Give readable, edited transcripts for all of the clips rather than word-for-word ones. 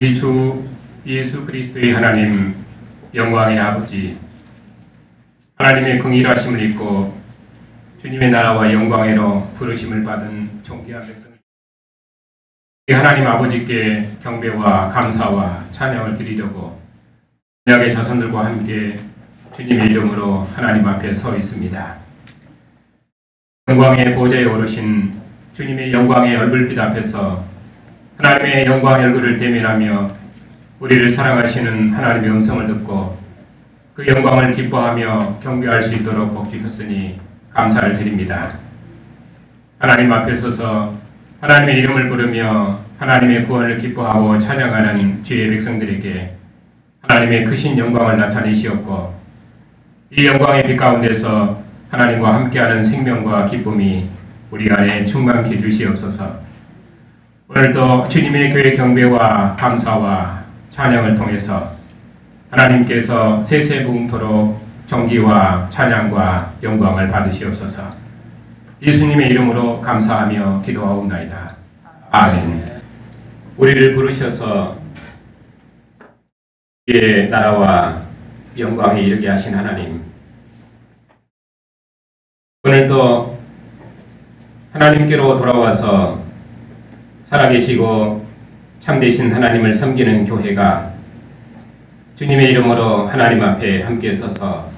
우리 주 예수 그리스도의 하나님, 영광의 아버지, 하나님의 긍휼하심을 입고 주님의 나라와 영광으로 부르심을 받은 존귀한 백성, 하나님 아버지께 경배와 감사와 찬양을 드리려고 언약의 자손들과 함께 주님의 이름으로 하나님 앞에 서 있습니다. 영광의 보좌에 오르신 주님의 영광의 얼굴빛 앞에서 하나님의 영광의 얼굴을 대면하며 우리를 사랑하시는 하나님의 음성을 듣고 그 영광을 기뻐하며 경배할 수 있도록 복 주셨으니 감사를 드립니다. 하나님 앞에 서서 하나님의 이름을 부르며 하나님의 구원을 기뻐하고 찬양하는 주의 백성들에게 하나님의 크신 영광을 나타내시었고, 이 영광의 빛 가운데서 하나님과 함께하는 생명과 기쁨이 우리 안에 충만케 해주시옵소서. 오늘도 주님의 교회 경배와 감사와 찬양을 통해서 하나님께서 세세무궁토록 존귀와 찬양과 영광을 받으시옵소서. 예수님의 이름으로 감사하며 기도하옵나이다. 아멘. 우리를 부르셔서 그의 나라와 영광에 이르게 하신 하나님, 오늘도 하나님께로 돌아와서 살아계시고 참되신 하나님을 섬기는 교회가 주님의 이름으로 하나님 앞에 함께 서서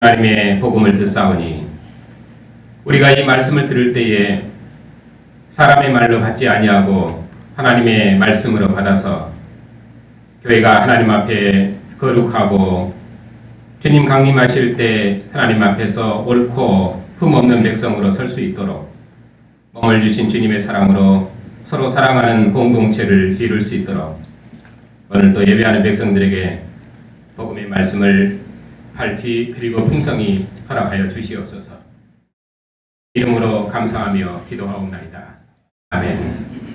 하나님의 복음을 듣사오니, 우리가 이 말씀을 들을 때에 사람의 말로 받지 아니하고 하나님의 말씀으로 받아서 교회가 하나님 앞에 거룩하고 주님 강림하실 때 하나님 앞에서 옳고 흠없는 백성으로 설 수 있도록 몸을 주신 주님의 사랑으로 서로 사랑하는 공동체를 이룰 수 있도록 오늘도 예배하는 백성들에게 복음의 말씀을 밝히 그리고 풍성히 허락하여 주시옵소서. 이름으로 감사하며 기도하옵나이다. 아멘.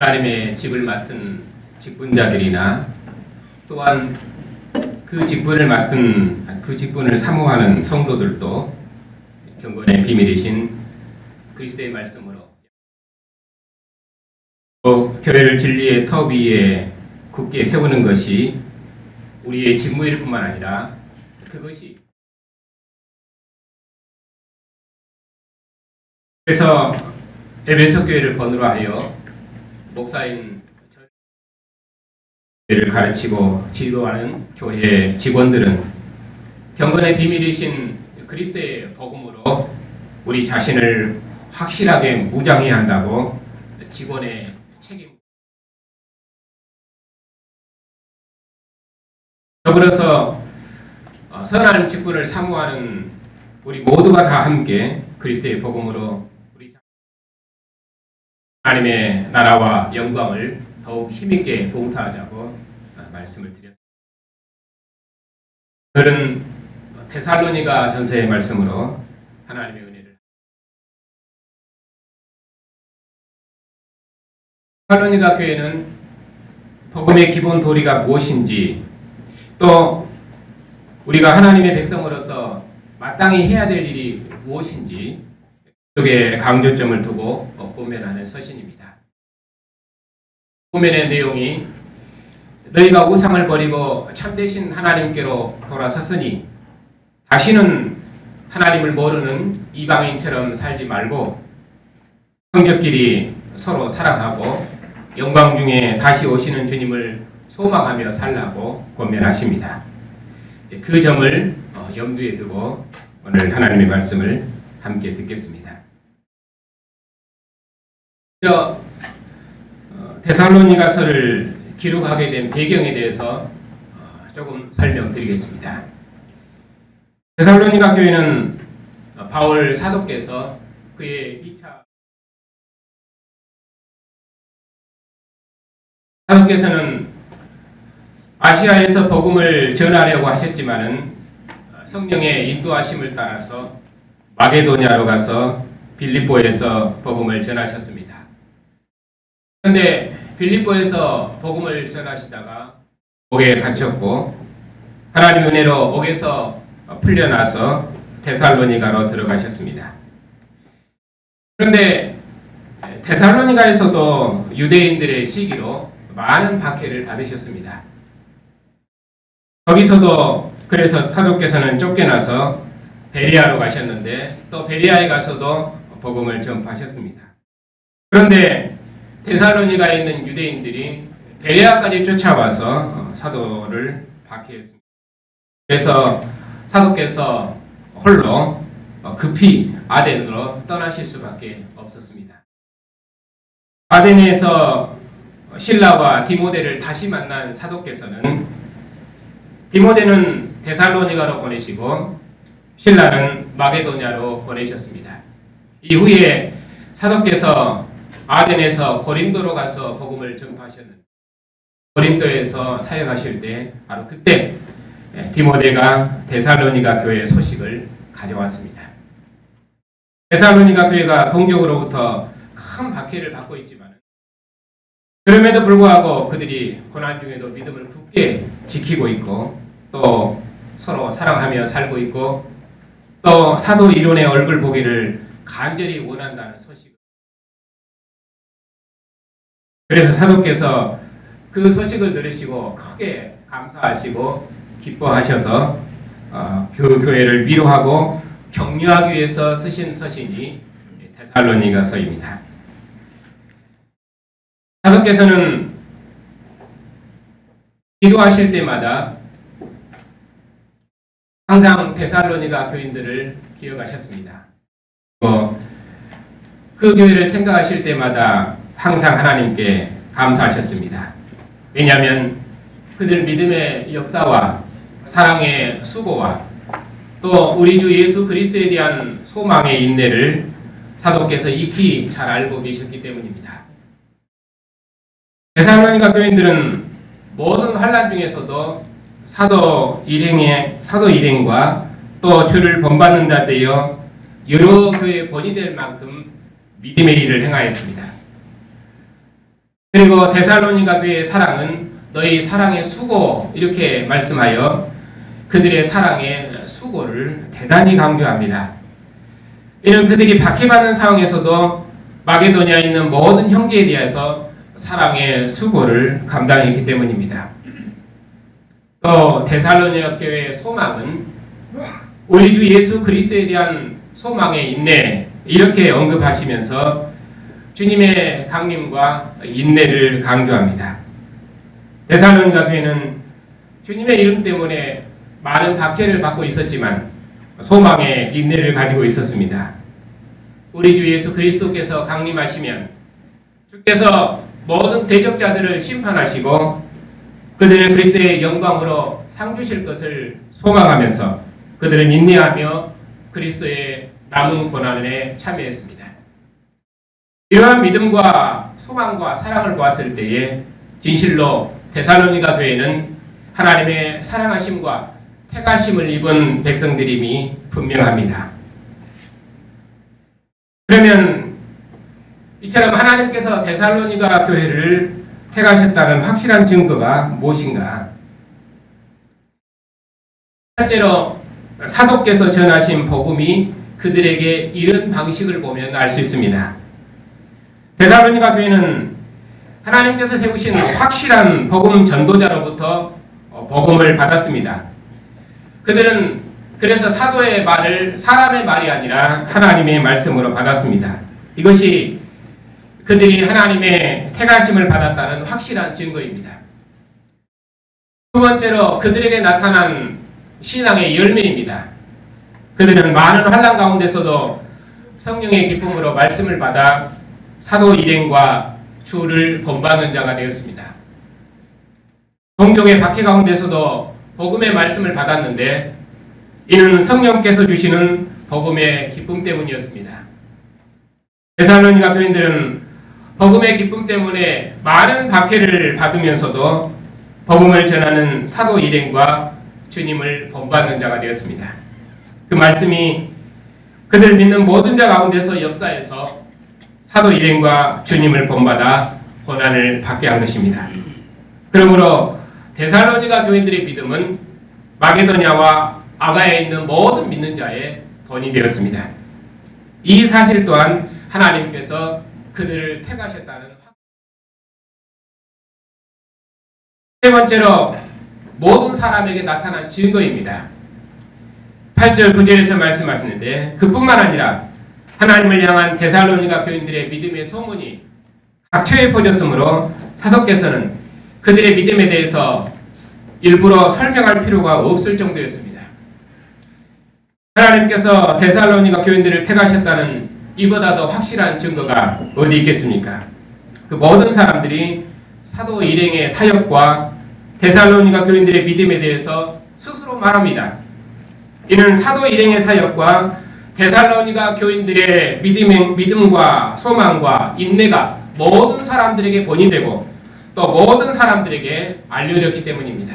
하나님의 직을 맡은 직분자들이나 또한 그 직분을 사모하는 성도들도 경건의 비밀이신 그리스도의 말씀으로 또 교회를 진리의 터 위에 굳게 세우는 것이 우리의 직무일 뿐만 아니라 그것이 그래서 에베소 교회를 번호로 하여 목사인 교회를 가르치고 지도하는 교회 직원들은 경건의 비밀이신 그리스도의 복음으로 우리 자신을 확실하게 무장해야 한다고 직원의 책임. 더불어서 선한 직분을 사모하는 우리 모두가 다 함께 그리스도의 복음으로 하나님의 나라와 영광을 더욱 힘있게 봉사하자고 말씀을 드렸습니다. 오늘은 데살로니가 전서의 말씀으로 하나님의 은혜를, 데살로니가 교회는 복음의 기본 도리가 무엇인지, 또 우리가 하나님의 백성으로서 마땅히 해야 될 일이 무엇인지 속에 강조점을 두고 보면하는 서신입니다. 보면의 내용이 너희가 우상을 버리고 참되신 하나님께로 돌아섰으니 다시는 하나님을 모르는 이방인처럼 살지 말고 성적끼리 서로 사랑하고 영광 중에 다시 오시는 주님을 소망하며 살라고 권면하십니다. 그 점을 염두에 두고 오늘 하나님의 말씀을 함께 듣겠습니다. 데살로니가서를 기록하게 된 배경에 대해서 조금 설명드리겠습니다. 데살로니가 교회는 바울 사도께서 그의 2차 사도께서는 아시아에서 복음을 전하려고 하셨지만은 성령의 인도하심을 따라서 마게도냐로 가서 빌립보에서 복음을 전하셨습니다. 그런데 빌립보에서 복음을 전하시다가 옥에 갇혔고 하나님 은혜로 옥에서 풀려나서 데살로니가로 들어가셨습니다. 그런데 데살로니가에서도 유대인들의 시기로 많은 박해를 받으셨습니다. 거기서도 그래서 사도께서는 쫓겨나서 베레아로 가셨는데 또 베레아에 가서도 복음을 전파하셨습니다. 그런데 데살로니가에 있는 유대인들이 베레아까지 쫓아와서 사도를 박해했습니다. 그래서 사도께서 홀로 급히 아덴으로 떠나실 수밖에 없었습니다. 아덴에서 실라와 디모데를 다시 만난 사도께서는 디모데는 데살로니가로 보내시고 실라는 마게도냐로 보내셨습니다. 이후에 사도께서 아덴에서 고린도로 가서 복음을 전파하셨는데 고린도에서 사역하실 때 바로 그때 디모데가 데살로니가 교회의 소식을 가져왔습니다. 데살로니가 교회가 동족으로부터 큰 박해를 받고 있지만 그럼에도 불구하고 그들이 고난 중에도 믿음을 굳게 지키고 있고 또 서로 사랑하며 살고 있고 또 사도 이론의 얼굴 보기를 간절히 원한다는 소식을 그래서 사도께서 그 소식을 들으시고 크게 감사하시고 기뻐하셔서 그 교회를 위로하고 격려하기 위해서 쓰신 서신이 데살로니가서입니다. 사도께서는 기도하실 때마다 항상 데살로니가 교인들을 기억하셨습니다. 그 교회를 생각하실 때마다 항상 하나님께 감사하셨습니다. 왜냐하면 그들 믿음의 역사와 사랑의 수고와 또 우리 주 예수 그리스도에 대한 소망의 인내를 사도께서 익히 잘 알고 계셨기 때문입니다. 데살로니가 교인들은 모든 환난 중에서도 사도 일행과 또 주를 본받는 자 되어 여러 교회의 본이 될 만큼 믿음의 일을 행하였습니다. 그리고 데살로니가 교회의 사랑은 너희 사랑의 수고 이렇게 말씀하여 그들의 사랑의 수고를 대단히 강조합니다. 이는 그들이 박해받는 상황에서도 마게도냐에 있는 모든 형제에 대해서 사랑의 수고를 감당했기 때문입니다. 또 데살로니가 교회의 소망은 우리 주 예수 그리스도에 대한 소망의 인내 이렇게 언급하시면서 주님의 강림과 인내를 강조합니다. 데살로니가 교회는 주님의 이름 때문에 많은 박해를 받고 있었지만 소망의 인내를 가지고 있었습니다. 우리 주 예수 그리스도께서 강림하시면 주께서 모든 대적자들을 심판하시고 그들을 그리스도의 영광으로 상 주실 것을 소망하면서 그들은 인내하며 그리스도의 남은 고난에 참여했습니다. 이러한 믿음과 소망과 사랑을 보았을 때에 진실로 데살로니가 교회는 하나님의 사랑하심과 택하심을 입은 백성들임이 분명합니다. 그러면 이처럼 하나님께서 데살로니가 교회를 택하셨다는 확실한 증거가 무엇인가? 첫째로 사도께서 전하신 복음이 그들에게 이른 방식을 보면 알 수 있습니다. 데살로니가 교회는 하나님께서 세우신 확실한 복음 전도자로부터 복음을 받았습니다. 그들은 그래서 사도의 말을 사람의 말이 아니라 하나님의 말씀으로 받았습니다. 이것이 그들이 하나님의 택하심을 받았다는 확실한 증거입니다. 두 번째로 그들에게 나타난 신앙의 열매입니다. 그들은 많은 환난 가운데서도 성령의 기쁨으로 말씀을 받아 사도 일행과 주를 본받는 자가 되었습니다. 동족의 박해 가운데서도 복음의 말씀을 받았는데 이는 성령께서 주시는 복음의 기쁨 때문이었습니다. 데살로니가 교인들은 복음의 기쁨 때문에 많은 박해를 받으면서도 복음을 전하는 사도 일행과 주님을 본받는 자가 되었습니다. 그 말씀이 그들 믿는 모든 자 가운데서 역사에서 사도 일행과 주님을 본받아 고난을 받게 한 것입니다. 그러므로 데살로니가 교인들의 믿음은 마게도냐와 아가야에 있는 모든 믿는 자의 본이 되었습니다. 이 사실 또한 하나님께서 그들을 택하셨다는. 세 번째로 모든 사람에게 나타난 증거입니다. 8절 9절에서 말씀하시는데 그뿐만 아니라 하나님을 향한 데살로니가 교인들의 믿음의 소문이 각처에 퍼졌으므로 사도께서는 그들의 믿음에 대해서 일부러 설명할 필요가 없을 정도였습니다. 하나님께서 데살로니가 교인들을 택하셨다는 이보다 더 확실한 증거가 어디 있겠습니까? 그 모든 사람들이 사도 일행의 사역과 데살로니가 교인들의 믿음에 대해서 스스로 말합니다. 이는 사도 일행의 사역과 데살로니가 교인들의 믿음과 소망과 인내가 모든 사람들에게 본인되고 또 모든 사람들에게 알려졌기 때문입니다.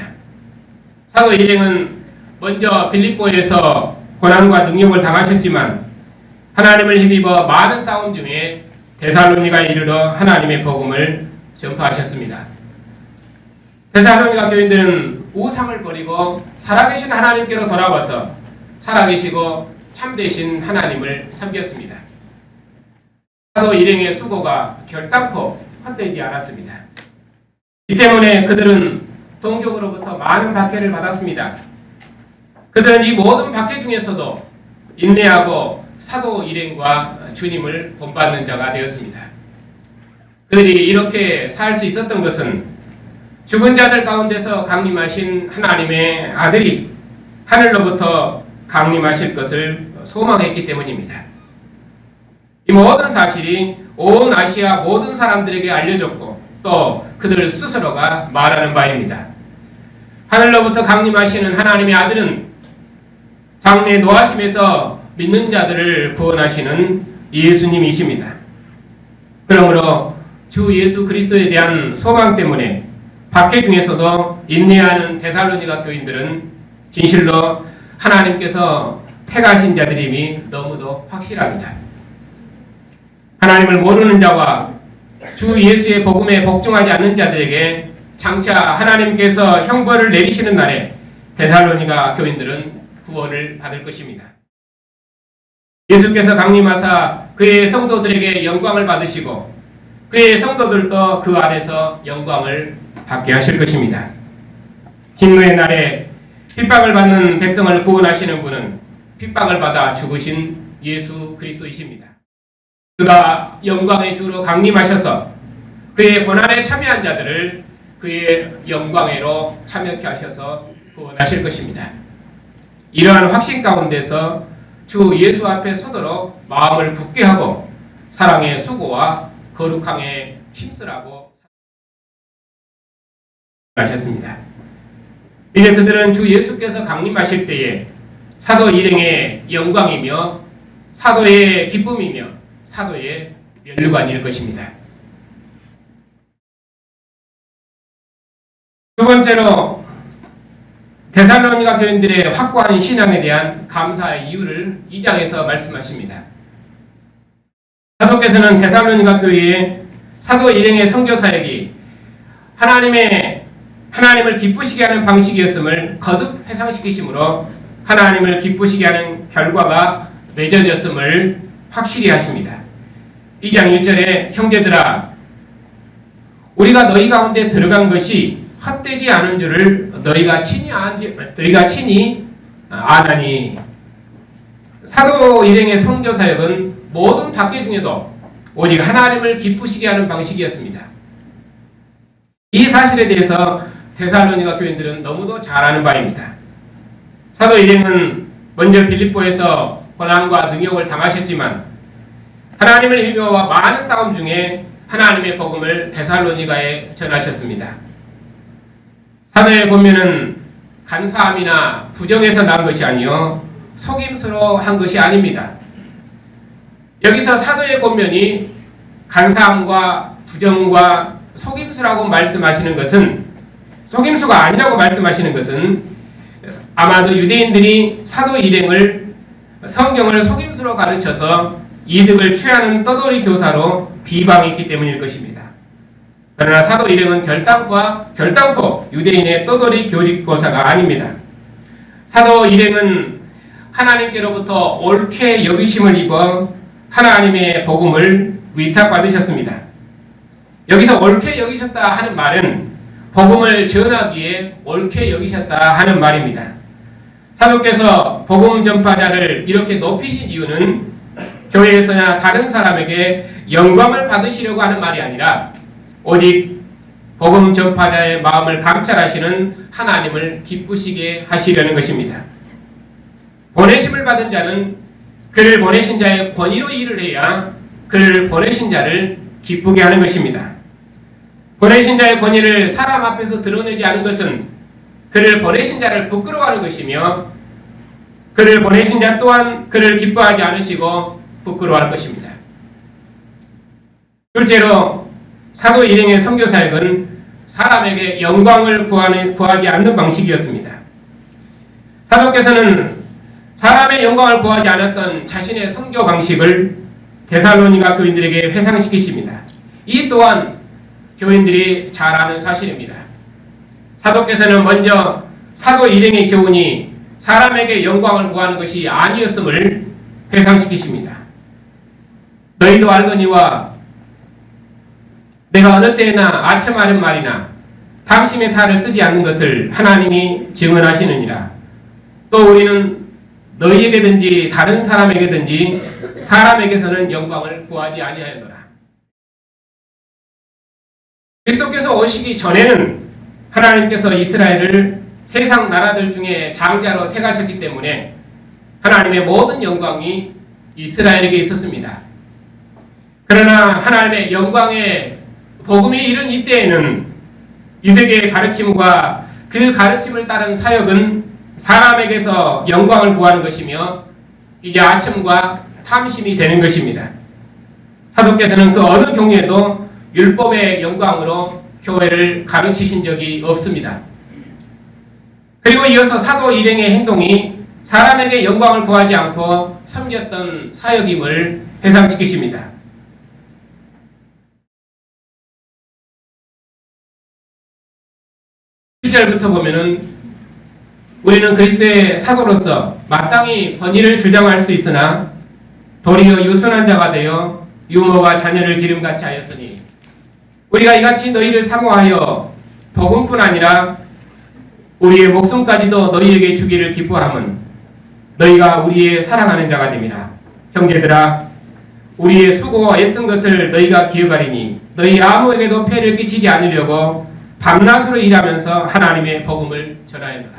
사도 일행은 먼저 빌립보에서 고난과 능력을 당하셨지만 하나님을 힘입어 많은 싸움 중에 데살로니가에 이르러 하나님의 복음을 전파하셨습니다. 데살로니가 교인들은 우상을 버리고 살아계신 하나님께로 돌아와서 살아계시고 참되신 하나님을 섬겼습니다. 사도 일행의 수고가 결단코 헛되지 않았습니다. 이 때문에 그들은 동족으로부터 많은 박해를 받았습니다. 그들은 이 모든 박해 중에서도 인내하고 사도 일행과 주님을 본받는 자가 되었습니다. 그들이 이렇게 살 수 있었던 것은 죽은 자들 가운데서 강림하신 하나님의 아들이 하늘로부터 강림하실 것을 소망했기 때문입니다. 이 모든 사실이 온 아시아 모든 사람들에게 알려졌고 또 그들 스스로가 말하는 바입니다. 하늘로부터 강림하시는 하나님의 아들은 장래 노하심에서 믿는 자들을 구원하시는 예수님이십니다. 그러므로 주 예수 그리스도에 대한 소망 때문에 박해 중에서도 인내하는 데살로니가 교인들은 진실로 하나님께서 택하신 자들임이 너무도 확실합니다. 하나님을 모르는 자와 주 예수의 복음에 복종하지 않는 자들에게 장차 하나님께서 형벌을 내리시는 날에 데살로니가 교인들은 구원을 받을 것입니다. 예수께서 강림하사 그의 성도들에게 영광을 받으시고 그의 성도들도 그 안에서 영광을 받게 하실 것입니다. 진노의 날에 핍박을 받는 백성을 구원하시는 분은 핍박을 받아 죽으신 예수 그리스도이십니다. 그가 영광의 주로 강림하셔서 그의 고난에 참여한 자들을 그의 영광으로 참여케 하셔서 구원하실 것입니다. 이러한 확신 가운데서 주 예수 앞에 서도록 마음을 굳게 하고 사랑의 수고와 거룩함에 힘쓰라고 하셨습니다. 이제 그들은 주 예수께서 강림하실 때에 사도 일행의 영광이며 사도의 기쁨이며 사도의 면류관일 것입니다. 두 번째로 데살로니가 교인들의 확고한 신앙에 대한 감사의 이유를 2장에서 말씀하십니다. 사도께서는 데살로니가 교회의 사도 일행의 선교 사역이 하나님을 기쁘시게 하는 방식이었음을 거듭 회상시키심으로 하나님을 기쁘시게 하는 결과가 맺어졌음을 확실히 하십니다. 2장 1절에 형제들아 우리가 너희 가운데 들어간 것이 헛되지 않은 줄을 너희가 친히 아나니. 사도 일행의 선교 사역은 모든 박해 중에도 오직 하나님을 기쁘시게 하는 방식이었습니다. 이 사실에 대해서 데살로니가 교인들은 너무도 잘 아는 바입니다. 사도 일행은 먼저 빌립보에서 고난과 능욕을 당하셨지만 하나님을 힘입어 많은 싸움 중에 하나님의 복음을 데살로니가에 전하셨습니다. 사도에 보면은 간사함이나 부정에서 난 것이 아니요 속임수로 한 것이 아닙니다. 여기서 사도의 권면이 간사함과 부정과 속임수라고 말씀하시는 것은 속임수가 아니라고 말씀하시는 것은 아마도 유대인들이 사도 일행을 성경을 속임수로 가르쳐서 이득을 취하는 떠돌이 교사로 비방했기 때문일 것입니다. 그러나 사도 일행은 결단코 유대인의 떠돌이 교직교사가 아닙니다. 사도 일행은 하나님께로부터 옳게 여기심을 입어 하나님의 복음을 위탁받으셨습니다. 여기서 옳게 여기셨다 하는 말은 복음을 전하기에 옳게 여기셨다 하는 말입니다. 사도께서 복음 전파자를 이렇게 높이신 이유는 교회에서나 다른 사람에게 영광을 받으시려고 하는 말이 아니라 오직 복음 전파자의 마음을 감찰하시는 하나님을 기쁘시게 하시려는 것입니다. 보내심을 받은 자는 그를 보내신 자의 권위로 일을 해야 그를 보내신 자를 기쁘게 하는 것입니다. 보내신 자의 권위를 사람 앞에서 드러내지 않은 것은 그를 보내신 자를 부끄러워하는 것이며 그를 보내신 자 또한 그를 기뻐하지 않으시고 부끄러워할 것입니다. 둘째로 사도 일행의 선교 사역은 사람에게 영광을 구하지 않는 방식이었습니다. 사도께서는 사람의 영광을 구하지 않았던 자신의 선교 방식을 데살로니가 교인들에게 회상시키십니다. 이 또한 교인들이 잘 아는 사실입니다. 사도께서는 먼저 사도 일행의 교훈이 사람에게 영광을 구하는 것이 아니었음을 회상시키십니다. 너희도 알거니와 내가 어느 때나 아첨하는 말이나 탐심의 탈을 쓰지 않는 것을 하나님이 증언하시느니라. 또 우리는 너희에게든지 다른 사람에게든지 사람에게서는 영광을 구하지 아니하였노라. 그리스도께서 오시기 전에는 하나님께서 이스라엘을 세상 나라들 중에 장자로 택하셨기 때문에 하나님의 모든 영광이 이스라엘에게 있었습니다. 그러나 하나님의 영광의 복음이 이른 이때에는 유대계의 가르침과 그 가르침을 따른 사역은 사람에게서 영광을 구하는 것이며 이제 아첨과 탐심이 되는 것입니다. 사도께서는 그 어느 경우에도 율법의 영광으로 교회를 가르치신 적이 없습니다. 그리고 이어서 사도 일행의 행동이 사람에게 영광을 구하지 않고 섬겼던 사역임을 회상시키십니다. 7절부터 보면은 우리는 그리스도의 사도로서 마땅히 권위를 주장할 수 있으나 도리어 유순한 자가 되어 유모가 자녀를 기름같이 하였으니 우리가 이같이 너희를 사모하여 복음뿐 아니라 우리의 목숨까지도 너희에게 주기를 기뻐함은 너희가 우리의 사랑하는 자가 됨이라. 형제들아, 우리의 수고와 애쓴 것을 너희가 기억하리니 너희 아무에게도 폐를 끼치지 않으려고 밤낮으로 일하면서 하나님의 복음을 전하였노라.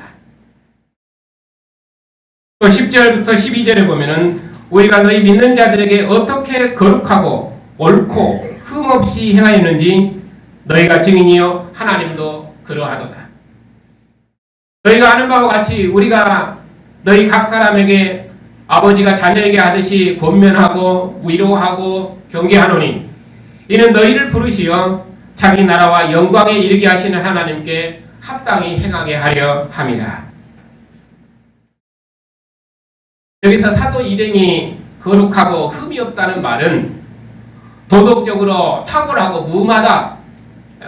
또 10절부터 12절에 보면은 우리가 너희 믿는 자들에게 어떻게 거룩하고 옳고 흠없이 행하였는지 너희가 증인이요 하나님도 그러하도다. 너희가 아는 바와 같이 우리가 너희 각 사람에게 아버지가 자녀에게 하듯이 권면하고 위로하고 경계하노니 이는 너희를 부르시어 자기 나라와 영광에 이르게 하시는 하나님께 합당히 행하게 하려 함이라. 여기서 사도 일행이 거룩하고 흠이 없다는 말은 도덕적으로 탁월하고 무음하다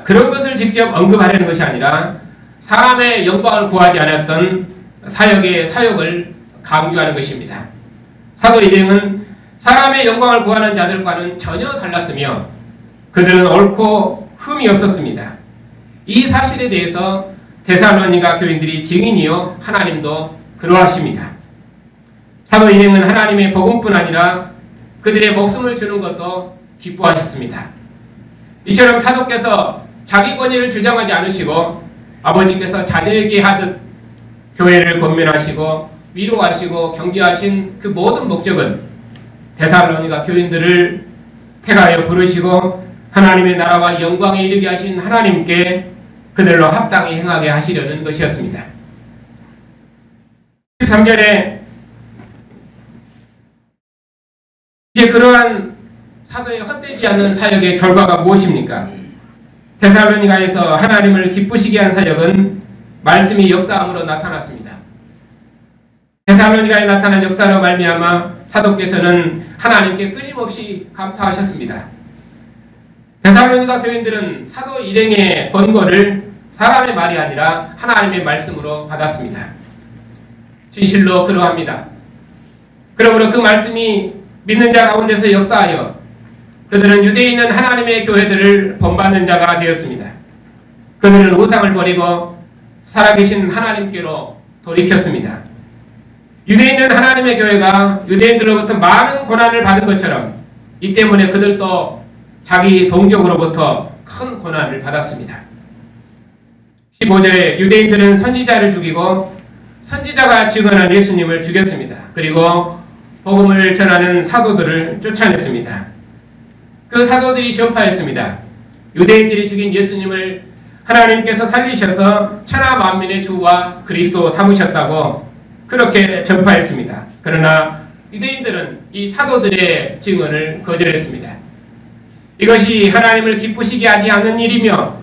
그런 것을 직접 언급하려는 것이 아니라 사람의 영광을 구하지 않았던 사역의 사역을 강조하는 것입니다. 사도 일행은 사람의 영광을 구하는 자들과는 전혀 달랐으며 그들은 옳고 흠이 없었습니다. 이 사실에 대해서 데살로니가 교인들이 증인이요 하나님도 그러하십니다. 사도 일행은 하나님의 복음뿐 아니라 그들의 목숨을 주는 것도 기뻐하셨습니다. 이처럼 사도께서 자기 권위를 주장하지 않으시고 아버지께서 자녀에게 하듯 교회를 권면하시고 위로하시고 경계하신 그 모든 목적은 데살로니가 교인들을 택하여 부르시고 하나님의 나라와 영광에 이르게 하신 하나님께 그들로 합당히 행하게 하시려는 것이었습니다. 13절에 이제 그러한 사도의 헛되지 않는 사역의 결과가 무엇입니까? 데살로니가에서 하나님을 기쁘시게 한 사역은 말씀이 역사함으로 나타났습니다. 데살로니가에 나타난 역사로 말미암아 사도께서는 하나님께 끊임없이 감사하셨습니다. 데살로니가 교인들은 사도 일행의 권고를 사람의 말이 아니라 하나님의 말씀으로 받았습니다. 진실로 그러합니다. 그러므로 그 말씀이 믿는 자 가운데서 역사하여 그들은 유대에 있는 하나님의 교회들을 본받는 자가 되었습니다. 그들은 우상을 버리고 살아계신 하나님께로 돌이켰습니다. 유대에 있는 하나님의 교회가 유대인들로부터 많은 고난을 받은 것처럼 이 때문에 그들도 자기 동족으로부터 큰 고난을 받았습니다. 15절에 유대인들은 선지자를 죽이고 선지자가 증언한 예수님을 죽였습니다. 그리고 복음을 전하는 사도들을 쫓아냈습니다. 그 사도들이 전파했습니다. 유대인들이 죽인 예수님을 하나님께서 살리셔서 천하 만민의 주와 그리스도 삼으셨다고 그렇게 전파했습니다. 그러나 유대인들은 이 사도들의 증언을 거절했습니다. 이것이 하나님을 기쁘시게 하지 않는 일이며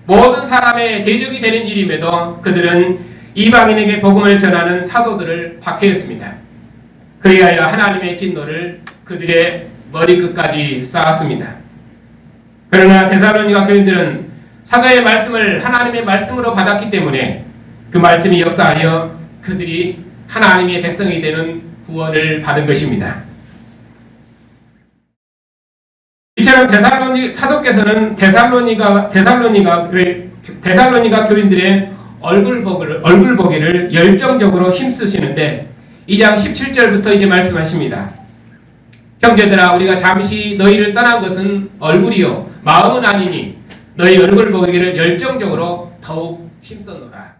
모든 사람의 대적이 되는 일임에도 그들은 이방인에게 복음을 전하는 사도들을 박해했습니다. 그리하여 하나님의 진노를 그들의 머리끝까지 쌓았습니다. 그러나 데살로니가 교인들은 사도의 말씀을 하나님의 말씀으로 받았기 때문에 그 말씀이 역사하여 그들이 하나님의 백성이 되는 구원을 받은 것입니다. 이처럼 사도께서는 데살로니가 교인들의 얼굴 보기를 열정적으로 힘쓰시는데 2장 17절부터 이제 말씀하십니다. 형제들아, 우리가 잠시 너희를 떠난 것은 얼굴이요 마음은 아니니 너희 얼굴 보기를 열정적으로 더욱 힘쓰노라.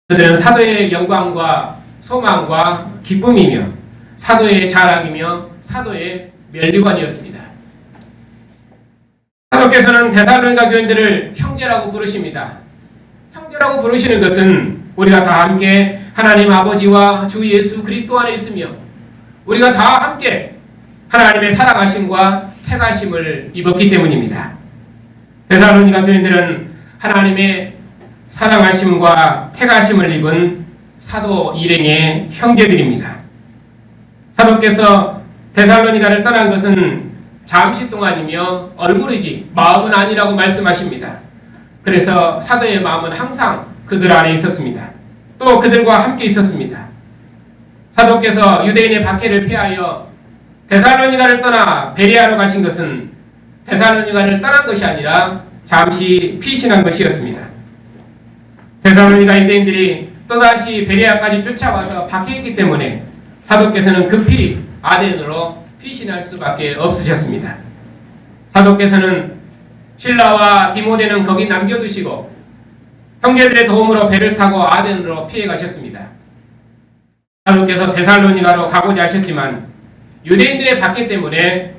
그들은 사도의 영광과 소망과 기쁨이며 사도의 자랑이며 사도의 면류관이었습니다. 사도께서는 데살로니가 교인들을 형제라고 부르십니다. 형제라고 부르시는 것은 우리가 다 함께 하나님 아버지와 주 예수 그리스도 안에 있으며 우리가 다 함께 하나님의 사랑하심과 택하심을 입었기 때문입니다. 데살로니가 교인들은 하나님의 사랑하심과 택하심을 입은 사도 일행의 형제들입니다. 사도께서 데살로니가를 떠난 것은 잠시 동안이며 얼굴이지 마음은 아니라고 말씀하십니다. 그래서 사도의 마음은 항상 그들 안에 있었습니다. 또 그들과 함께 있었습니다. 사도께서 유대인의 박해를 피하여 데살로니가를 떠나 베레아로 가신 것은 데살로니가를 떠난 것이 아니라 잠시 피신한 것이었습니다. 데살로니가 유대인들이 또다시 베레아까지 쫓아와서 박해했기 때문에 사도께서는 급히 아덴으로 피신할 수밖에 없으셨습니다. 사도께서는 실라와 디모데는 거기 남겨두시고 형제들의 도움으로 배를 타고 아덴으로 피해 가셨습니다. 사도께서 데살로니가로 가고자 하셨지만 유대인들의 박해 때문에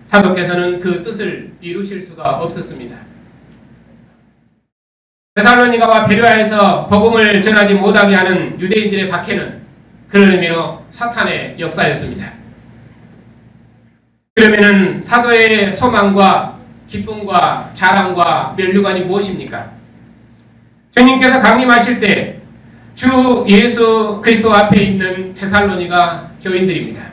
사도께서는 그 뜻을 이루실 수가 없었습니다. 데살로니가와 베레아에서 복음을 전하지 못하게 하는 유대인들의 박해는 그런 의미로 사탄의 역사였습니다. 그러면은 사도의 소망과 기쁨과 자랑과 면류관이 무엇입니까? 주님께서 강림하실 때 주 예수 그리스도 앞에 있는 데살로니가 교인들입니다.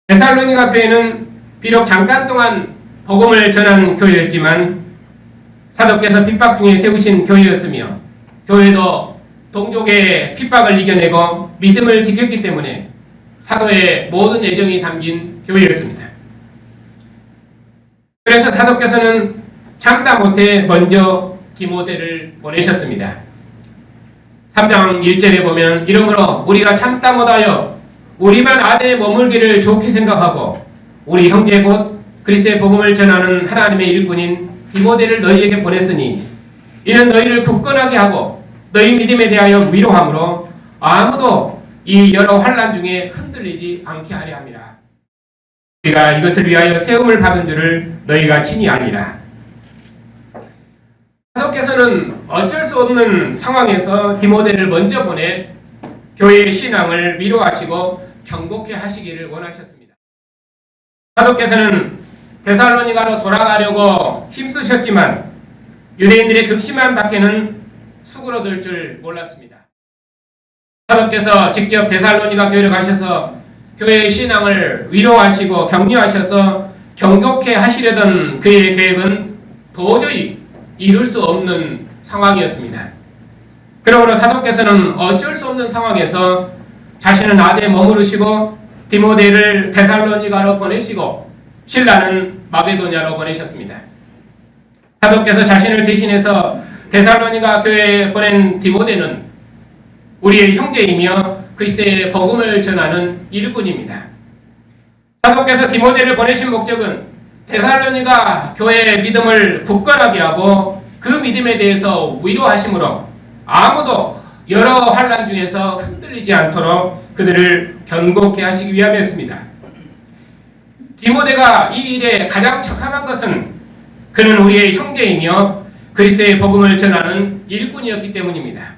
데살로니가 교회는 비록 잠깐 동안 복음을 전한 교회였지만 사도께서 핍박 중에 세우신 교회였으며 교회도 동족의 핍박을 이겨내고 믿음을 지켰기 때문에 사도의 모든 애정이 담긴 교회였습니다. 그래서 사도께서는 참다 못해 먼저 디모데를 보내셨습니다. 3장 1절에 보면 이러므로 우리가 참다 못하여 우리만 아덴에 머물기를 좋게 생각하고 우리 형제 곧 그리스도의 복음을 전하는 하나님의 일꾼인 디모데를 너희에게 보냈으니 이는 너희를 굳건하게 하고 너희 믿음에 대하여 위로함으로 아무도 이 여러 환난 중에 흔들리지 않게 하려 함이라. 우리가 이것을 위하여 세움을 받은 줄을 너희가 친히 아니라. 사도께서는 어쩔 수 없는 상황에서 디모데를 먼저 보내 교회의 신앙을 위로하시고 경고케 하시기를 원하셨습니다. 사도께서는 데살로니가로 돌아가려고 힘쓰셨지만 유대인들의 극심한 박해는 수그러들 줄 몰랐습니다. 사도께서 직접 데살로니가 교회를 가셔서 교회의 신앙을 위로하시고 격려하셔서 경고케 하시려던 그의 계획은 도저히 이룰 수 없는 상황이었습니다. 그러므로 사도께서는 어쩔 수 없는 상황에서 자신은 아대에 머무르시고 디모데를 데살로니가로 보내시고 신라는 마게도냐로 보내셨습니다. 사도께서 자신을 대신해서 데살로니가 교회에 보낸 디모데는 우리의 형제이며 그 시대에 복음을 전하는 일꾼입니다. 사도께서 디모데를 보내신 목적은 데살로니가 교회의 믿음을 굳건하게 하고 그 믿음에 대해서 위로하심으로 아무도 여러 환난 중에서 흔들리지 않도록 그들을 견고케 하시기 위함이었습니다. 디모데가 이 일에 가장 적합한 것은 그는 우리의 형제이며 그리스도의 복음을 전하는 일꾼이었기 때문입니다.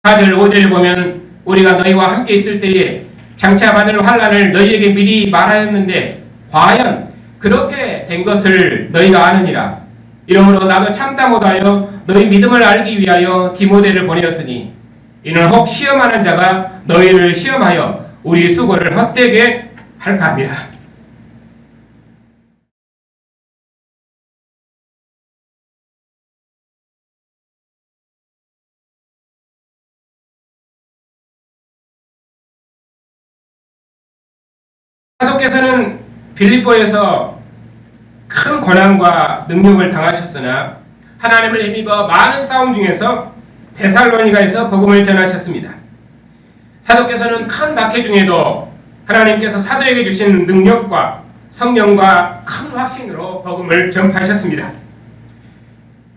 4절 5절을 보면 우리가 너희와 함께 있을 때에 장차 받을 환난을 너희에게 미리 말하였는데 과연 그렇게 된 것을 너희가 아느니라. 이러므로 나도 참다 못하여 너희 믿음을 알기 위하여 디모데를 보내었으니 이는 혹 시험하는 자가 너희를 시험하여 우리 수고를 헛되게 할까 합니다. 사도께서는 빌립보에서 큰 고난과 능력을 당하셨으나 하나님을 힘입어 많은 싸움 중에서 데살로니가에서 복음을 전하셨습니다. 사도께서는 큰 박해 중에도 하나님께서 사도에게 주신 능력과 성령과 큰 확신으로 복음을 전파하셨습니다.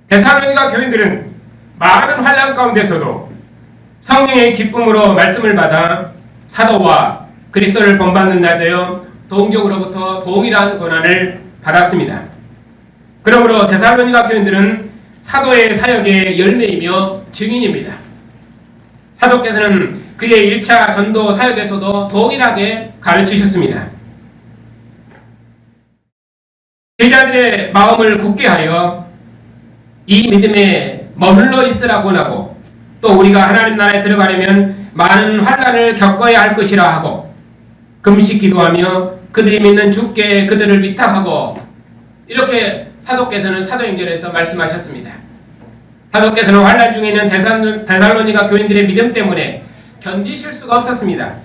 데살로니가 교인들은 많은 환난 가운데서도 성령의 기쁨으로 말씀을 받아 사도와 그리스도를 본받는 자 되어 동족으로부터 동일한 권한을 받았습니다. 그러므로 데살로니가 교인들은 사도의 사역의 열매이며 증인입니다. 사도께서는 그의 1차 전도 사역에서도 동일하게 가르치셨습니다. 제자들의 마음을 굳게 하여 이 믿음에 머물러 있으라고 하고 또 우리가 하나님 나라에 들어가려면 많은 환난을 겪어야 할 것이라 하고 금식 기도하며 그들이 믿는 주께 그들을 위탁하고 이렇게 사도께서는 사도행전에서 말씀하셨습니다. 사도께서는 환난 중에 있는 데살로니가 교인들의 믿음 때문에 견디실 수가 없었습니다.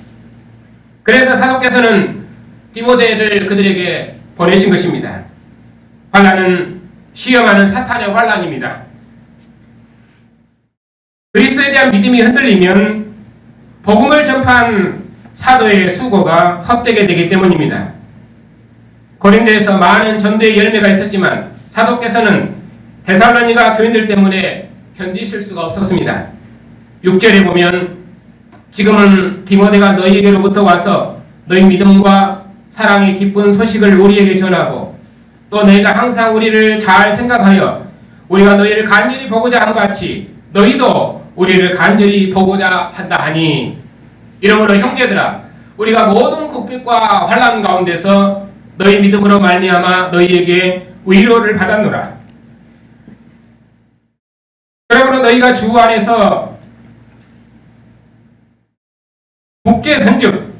그래서 사도께서는 디모데를 그들에게 보내신 것입니다. 환난은 시험하는 사탄의 환난입니다. 그리스도에 대한 믿음이 흔들리면 복음을 전파한 사도의 수고가 헛되게 되기 때문입니다. 고린도에서 많은 전도의 열매가 있었지만 사도께서는 데살로니가 교인들 때문에 견디실 수가 없었습니다. 6절에 보면 지금은 디모데가 너희에게로부터 와서 너희 믿음과 사랑의 기쁜 소식을 우리에게 전하고 또 너희가 항상 우리를 잘 생각하여 우리가 너희를 간절히 보고자 함 같이 너희도 우리를 간절히 보고자 한다 하니 이러므로 형제들아 우리가 모든 국빛과 환난 가운데서 너희 믿음으로 말미암아 너희에게 위로를 받았노라. 그러므로 너희가 주 안에서 굳게 선즉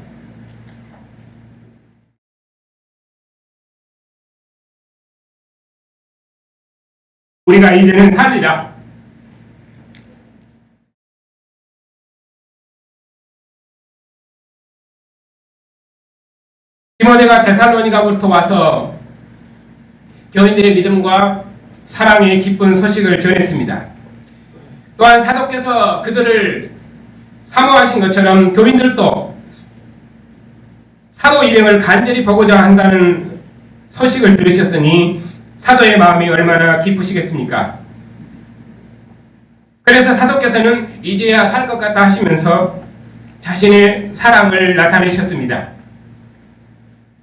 우리가 이제는 살리라. 디모데가 데살로니가부터 와서 교인들의 믿음과 사랑의 기쁜 소식을 전했습니다. 또한 사도께서 그들을 사모하신 것처럼 교인들도 사도 일행을 간절히 보고자 한다는 소식을 들으셨으니 사도의 마음이 얼마나 기쁘시겠습니까? 그래서 사도께서는 이제야 살 것 같다 하시면서 자신의 사랑을 나타내셨습니다.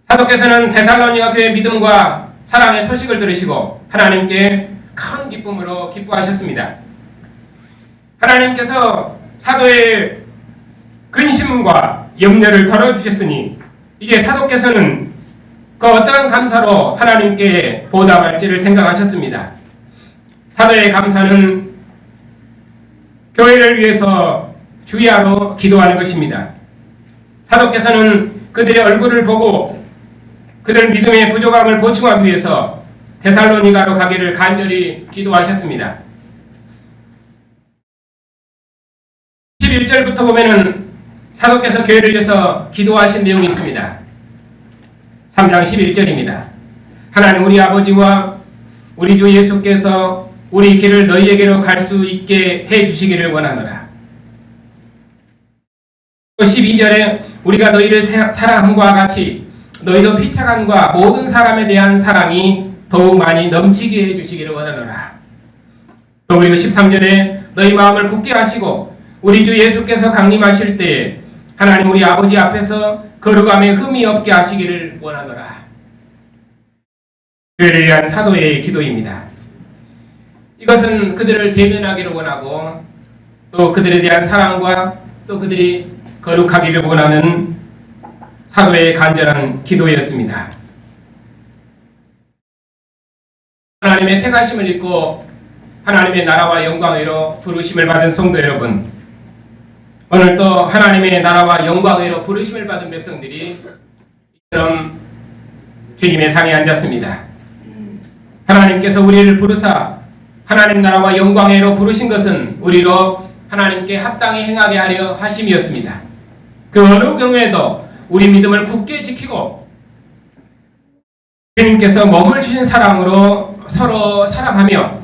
사도께서는 데살로니가 교회의 믿음과 사랑의 소식을 들으시고 하나님께 큰 기쁨으로 기뻐하셨습니다. 하나님께서 사도의 근심과 염려를 덜어주셨으니 이제 사도께서는 그 어떠한 감사로 하나님께 보답할지를 생각하셨습니다. 사도의 감사는 교회를 위해서 주야로 기도하는 것입니다. 사도께서는 그들의 얼굴을 보고 그들 믿음의 부족함을 보충하기 위해서 데살로니가로 가기를 간절히 기도하셨습니다. 11절부터 보면은 사도께서 교회를 위해서 기도하신 내용이 있습니다. 3장 11절입니다. 하나님 우리 아버지와 우리 주 예수께서 우리 길을 너희에게로 갈 수 있게 해주시기를 원하노라. 12절에 우리가 너희를 사랑함과 같이 너희도 피차간과 모든 사람에 대한 사랑이 더욱 많이 넘치게 해주시기를 원하노라. 또 그리고 13절에 너희 마음을 굳게 하시고 우리 주 예수께서 강림하실 때에 하나님 우리 아버지 앞에서 거룩함에 흠이 없게 하시기를 원하노라. 교회를 위한 사도의 기도입니다. 이것은 그들을 대면하기를 원하고 또 그들에 대한 사랑과 또 그들이 거룩하기를 원하는 사도의 간절한 기도였습니다. 하나님의 택하심을 입고 하나님의 나라와 영광으로 부르심을 받은 성도 여러분, 오늘 또 하나님의 나라와 영광으로 부르심을 받은 백성들이 이처럼 주님의 상에 앉았습니다. 하나님께서 우리를 부르사 하나님 나라와 영광으로 부르신 것은 우리로 하나님께 합당히 행하게 하려 하심이었습니다. 그 어느 경우에도 우리 믿음을 굳게 지키고 주님께서 몸을 주신 사랑으로 서로 사랑하며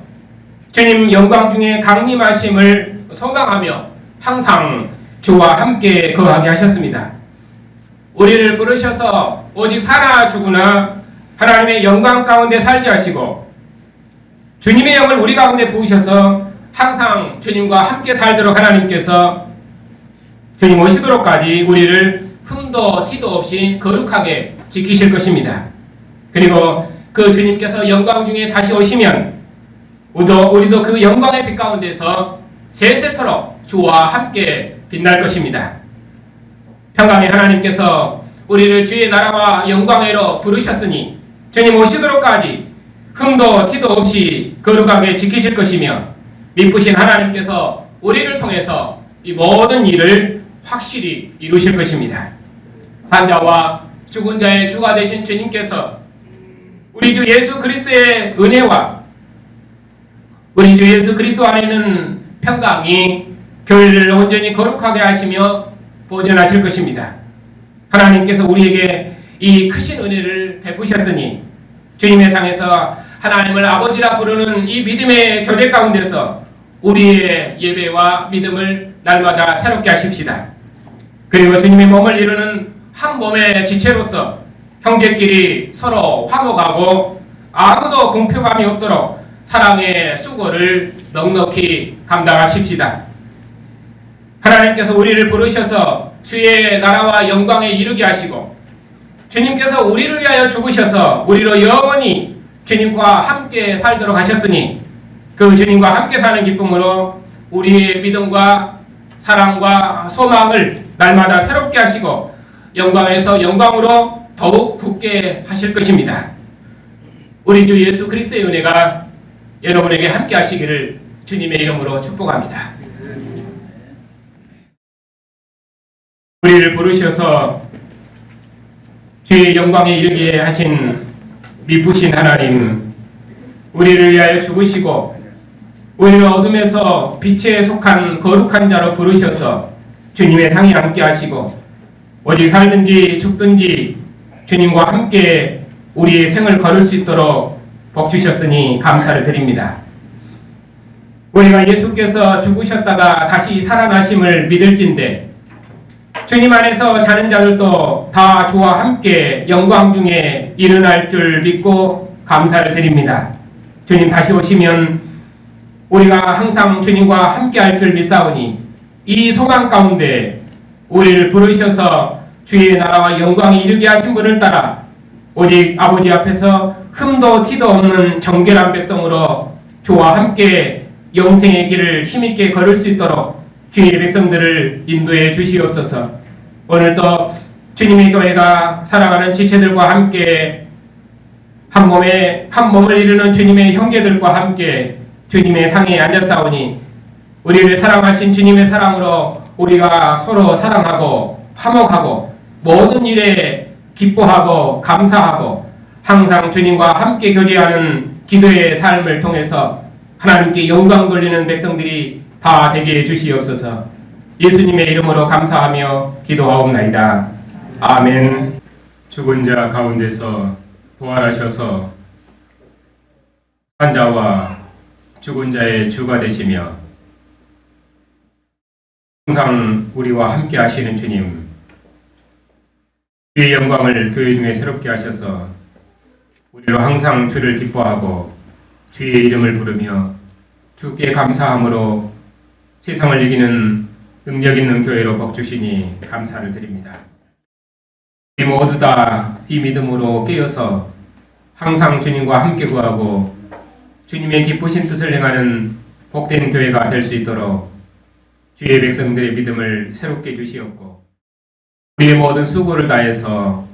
주님 영광 중에 강림하심을 소망하며 항상 주와 함께 거하게 하셨습니다. 우리를 부르셔서 오직 사나 죽으나 하나님의 영광 가운데 살게 하시고 주님의 영을 우리 가운데 부으셔서 항상 주님과 함께 살도록 하나님께서 주님 오시도록까지 우리를 흠도 티도 없이 거룩하게 지키실 것입니다. 그리고 그 주님께서 영광 중에 다시 오시면 우리도 그 영광의 빛 가운데서 세세토록 주와 함께 빛날 것입니다. 평강의 하나님께서 우리를 주의 나라와 영광으로 부르셨으니 주님 오시도록까지 흠도 티도 없이 거룩하게 지키실 것이며 믿으신 하나님께서 우리를 통해서 이 모든 일을 확실히 이루실 것입니다. 산자와 죽은 자의 주가 되신 주님께서 우리 주 예수 그리스도의 은혜와 우리 주 예수 그리스도 안에는 평강이 교회를 온전히 거룩하게 하시며 보존하실 것입니다. 하나님께서 우리에게 이 크신 은혜를 베푸셨으니 주님의 상에서 하나님을 아버지라 부르는 이 믿음의 교제 가운데서 우리의 예배와 믿음을 날마다 새롭게 하십시다. 그리고 주님의 몸을 이루는 한 몸의 지체로서 형제끼리 서로 화목하고 아무도 궁핍함이 없도록 사랑의 수고를 넉넉히 감당하십시다. 하나님께서 우리를 부르셔서 주의 나라와 영광에 이르게 하시고 주님께서 우리를 위하여 죽으셔서 우리로 영원히 주님과 함께 살도록 하셨으니 그 주님과 함께 사는 기쁨으로 우리의 믿음과 사랑과 소망을 날마다 새롭게 하시고 영광에서 영광으로 더욱 굳게 하실 것입니다. 우리 주 예수 그리스도의 은혜가 여러분에게 함께 하시기를 주님의 이름으로 축복합니다. 우리를 부르셔서 주의 영광에 이르게 하신 미쁘신 하나님, 우리를 위하여 죽으시고 우리를 어둠에서 빛에 속한 거룩한 자로 부르셔서 주님의 상에 함께 하시고 오직 살든지 죽든지 주님과 함께 우리의 생을 걸을 수 있도록 복 주셨으니 감사를 드립니다. 우리가 예수께서 죽으셨다가 다시 살아나심을 믿을진데 주님 안에서 자는 자들도 다 주와 함께 영광 중에 일어날 줄 믿고 감사를 드립니다. 주님 다시 오시면 우리가 항상 주님과 함께 할 줄 믿사오니 이 소망 가운데 우리를 부르셔서 주의 나라와 영광에 이르게 하신 분을 따라 오직 아버지 앞에서 흠도 티도 없는 정결한 백성으로 주와 함께 영생의 길을 힘있게 걸을 수 있도록 주의 백성들을 인도해 주시옵소서. 오늘도 주님의 교회가 사랑하는 지체들과 함께 한 몸을 이루는 주님의 형제들과 함께 주님의 상에 앉았사오니 우리를 사랑하신 주님의 사랑으로 우리가 서로 사랑하고 화목하고 모든 일에 기뻐하고 감사하고 항상 주님과 함께 교제하는 기도의 삶을 통해서 하나님께 영광 돌리는 백성들이 다 되게 해주시옵소서. 예수님의 이름으로 감사하며 기도하옵나이다. 아멘. 죽은 자 가운데서 부활하셔서 환자와 죽은 자의 주가 되시며 항상 우리와 함께 하시는 주님, 주의 영광을 교회 중에 새롭게 하셔서 우리로 항상 주를 기뻐하고 주의 이름을 부르며 주께 감사함으로 세상을 이기는 능력 있는 교회로 복주시니 감사를 드립니다. 우리 모두 다 이 믿음으로 깨어서 항상 주님과 함께 구하고 주님의 기쁘신 뜻을 행하는 복된 교회가 될 수 있도록 주의 백성들의 믿음을 새롭게 주시옵고 우리의 모든 수고를 다해서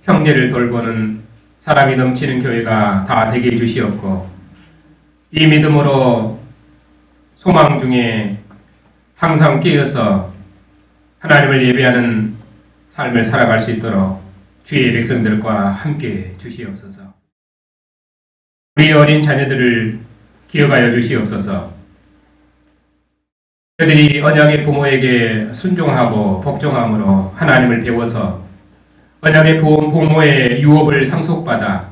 형제를 돌보는 사랑이 넘치는 교회가 다 되게 해주시옵고 이 믿음으로 소망 중에 항상 깨어서 하나님을 예배하는 삶을 살아갈 수 있도록 주의 백성들과 함께 주시옵소서. 우리 어린 자녀들을 기억하여 주시옵소서. 그들이 언약의 부모에게 순종하고 복종함으로 하나님을 배워서 언약의 부모의 유업을 상속받아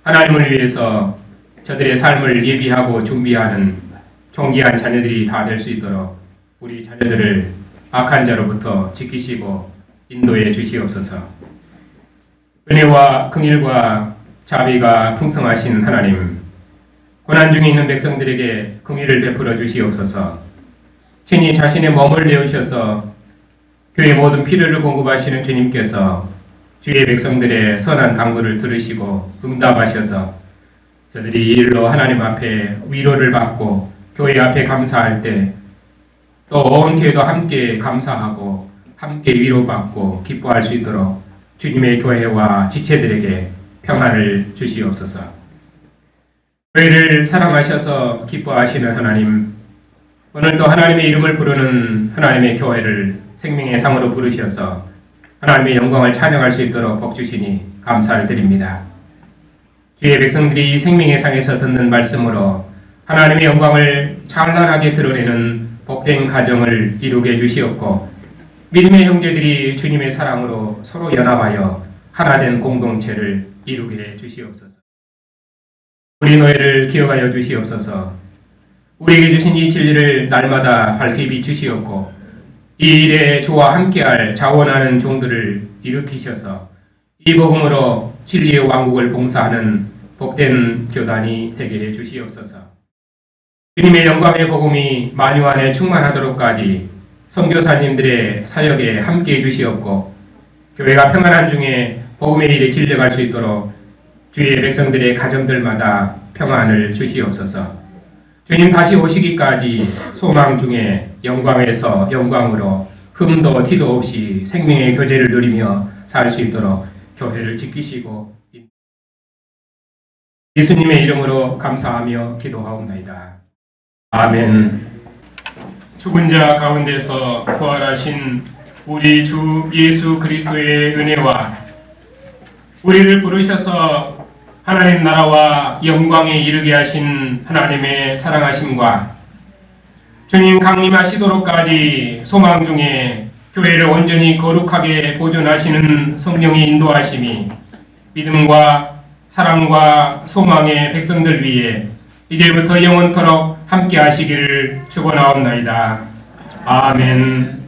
하나님을 위해서 저들의 삶을 예비하고 준비하는 존귀한 자녀들이 다 될 수 있도록 우리 자녀들을 악한 자로부터 지키시고 인도해 주시옵소서. 은혜와 긍휼과 자비가 풍성하신 하나님, 고난 중에 있는 백성들에게 긍휼을 베풀어 주시옵소서. 친히 자신의 몸을 내어주셔서 교회 모든 필요를 공급하시는 주님께서 주의 백성들의 선한 간구를 들으시고 응답하셔서 저들이 이 일로 하나님 앞에 위로를 받고 교회 앞에 감사할 때 또 온 교회도 함께 감사하고 함께 위로받고 기뻐할 수 있도록 주님의 교회와 지체들에게 평안을 주시옵소서. 교회를 사랑하셔서 기뻐하시는 하나님, 오늘도 하나님의 이름을 부르는 하나님의 교회를 생명의 상으로 부르셔서 하나님의 영광을 찬양할 수 있도록 복주시니 감사를 드립니다. 주의 백성들이 생명의 상에서 듣는 말씀으로 하나님의 영광을 찬란하게 드러내는 복된 가정을 이루게 해주시옵고 믿음의 형제들이 주님의 사랑으로 서로 연합하여 하나된 공동체를 이루게 해주시옵소서. 우리 노예를 기억하여 주시옵소서. 우리에게 주신 이 진리를 날마다 밝게 비추시옵고 이 일에 주와 함께할 자원하는 종들을 일으키셔서 이 복음으로 진리의 왕국을 봉사하는 복된 교단이 되게 해주시옵소서. 주님의 영광의 복음이 만유안에 충만하도록까지 선교사님들의 사역에 함께해 주시옵고 교회가 평안한 중에 복음의 일에 길러갈 수 있도록 주의 백성들의 가정들마다 평안을 주시옵소서. 주님 다시 오시기까지 소망 중에 영광에서 영광으로 흠도 티도 없이 생명의 교제를 누리며 살 수 있도록 교회를 지키시고 예수님의 이름으로 감사하며 기도하옵나이다. 아멘. 죽은 자 가운데서 부활하신 우리 주 예수 그리스도의 은혜와 우리를 부르셔서 하나님 나라와 영광에 이르게 하신 하나님의 사랑하심과 주님 강림하시도록까지 소망 중에 교회를 온전히 거룩하게 보존하시는 성령의 인도하심이 믿음과 사랑과 소망의 백성들 위해 이제부터 영원토록 함께 하시기를 축원하옵나이다. 아멘.